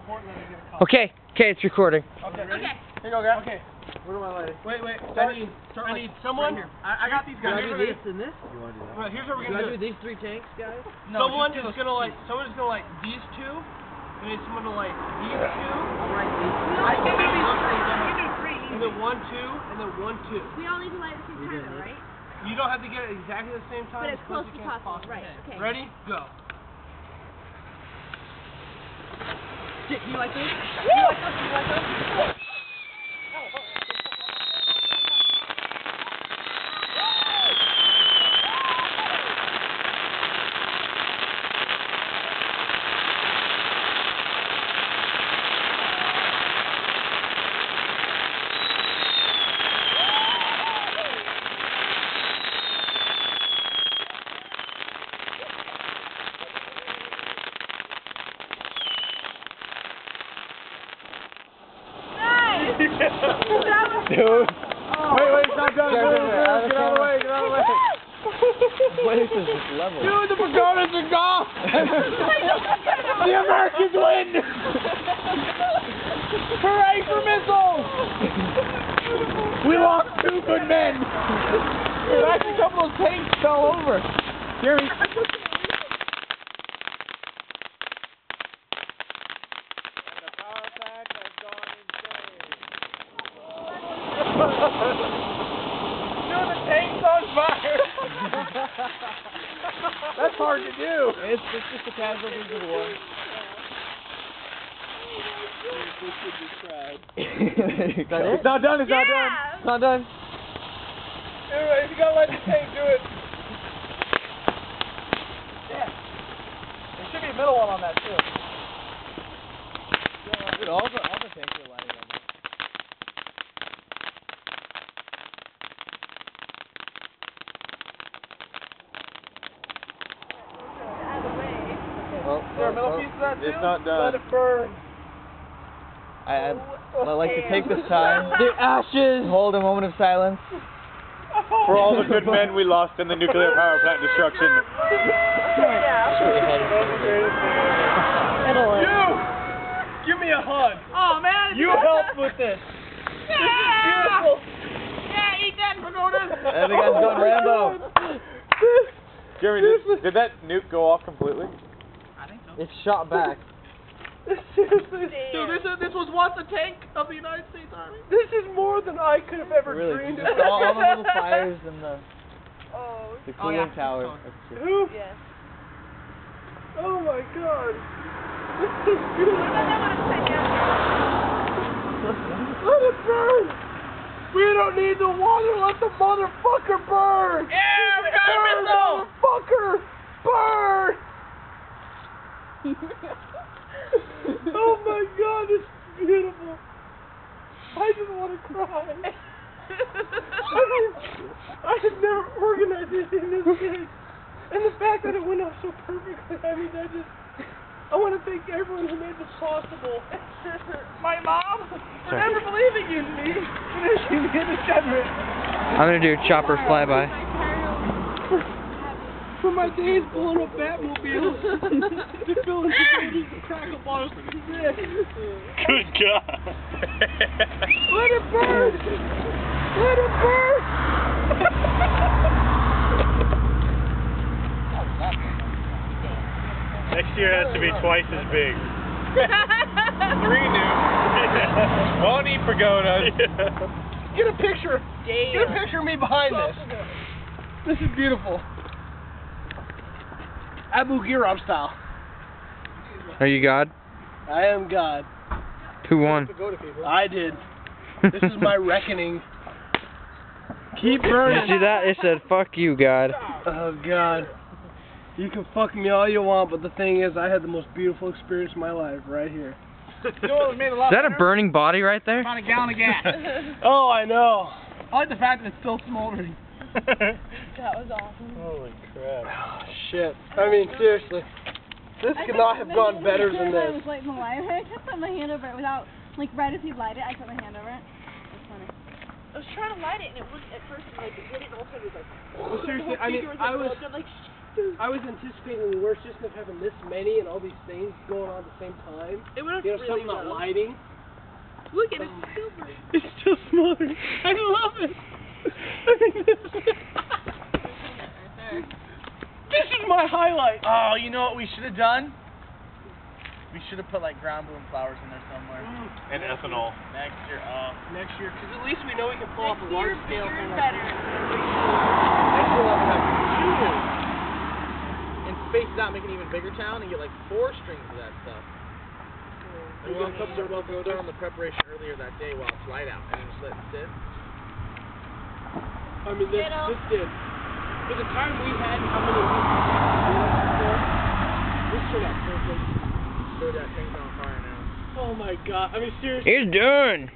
important that I get a call. Okay, it's recording. Okay. Okay. Here you go, guys. Okay. Where do I light it? Wait. I need someone. Right here. I got these guys. Do this and this? You want to do that? Well, here's what we're Do gonna I do. do these 3 tanks, guys? No, someone is gonna light these 2. And then someone to light these 2. I'll write these. I can do these 3. You can do 3 And then 1, 2, and then 1, 2. We all need to light at the same time, though, right? You don't have to get it exactly the same time. But as close as possible. Right. Okay. Ready? Go. Shit, you like this? You like this? Dude. Wait, it's not done. Get out of the way. What is this level? Dude, the pagodas are gone. The Americans win. Hooray for missiles. We lost 2 good men. Dude, actually, a couple of tanks fell over. Jeremy. Dude, the tank's on fire! That's hard to do. It's just the casualties of war. It's not done, it's not done. It's not done. Anyway, if you gotta let the tank do it. Yeah. There should be a middle one on that too. Dude, all the tanks are lighting up. Is there a middle piece of that too? It's not done. Let it burn. I'd like to take this time. The ashes! Hold a moment of silence. For all the good men we lost in the nuclear power plant destruction. You! Give me a hug. Oh, man. You helped with this. Yeah. This is beautiful. Yeah, eat that, pagodas. And the guy's going Rambo. Jeremy, did that nuke go off completely? I think so. It's shot back. Seriously. Dude, this was once a tank of the United States Army. This is more than I could have ever Really, dreamed just of. all the little fires and the cooling yeah. tower. Who? Yes. Oh my god. This is beautiful. Let it burn. We don't need the water. Let the motherfucker burn. Yeah, we got a missile. Motherfucker, burn. Oh my god, it's beautiful. I just want to cry. I had never organized anything this big. And the fact that it went off so perfectly, I mean, I want to thank everyone who made this possible. My mom, for never believing in me. And she made it happen. I'm gonna do a chopper flyby. For my days blowing up Batmobiles to fill in the crackle bottles like this. Good God. Let it burn! Let it burn! Next year has to be twice as big. 3 nukes. Won't eat pagodas. Get a picture. Get a picture of me behind this. This is beautiful. Abu Ghraib style. Are you God? I am God. Who won? I did. This is my reckoning. Keep burning. Did you see that? It said, "Fuck you, God." Oh God. You can fuck me all you want, but the thing is, I had the most beautiful experience of my life right here. Is that a burning body right there? About a gallon of gas. Oh, I know. I like the fact that it's still smoldering. That was awesome. Holy crap. Oh, shit. I mean, seriously. This could not have gone better than I was this. lighting the light. I just put my hand over it without, like, right as he lighted it, I put my hand over it. That's funny. I was trying to light it, and it was at first like it didn't. Also, it was like. Well, seriously, I mean, there was I a was. blood, like, I was anticipating the worst, just of having this many and all these things going on at the same time. It went You know, really something about well. lighting. Look at it, it's silver. It's still smaller. I love it. This is my highlight. Oh, you know what we should have done? We should have put like ground bloom flowers in there somewhere. And ethanol. Next year, Next year, because at least we know we can pull off a large scale thing. better. Next year we'll have to have 2 and space it out, make an even bigger town, and get like 4 strings of that stuff. And we'll start on the preparation earlier that day while it's light out, and then just let it sit. I mean, this did. For the time we had, how many weeks before, this turned out perfect. So that thing's on fire now. Oh my god. I mean, seriously. It's done.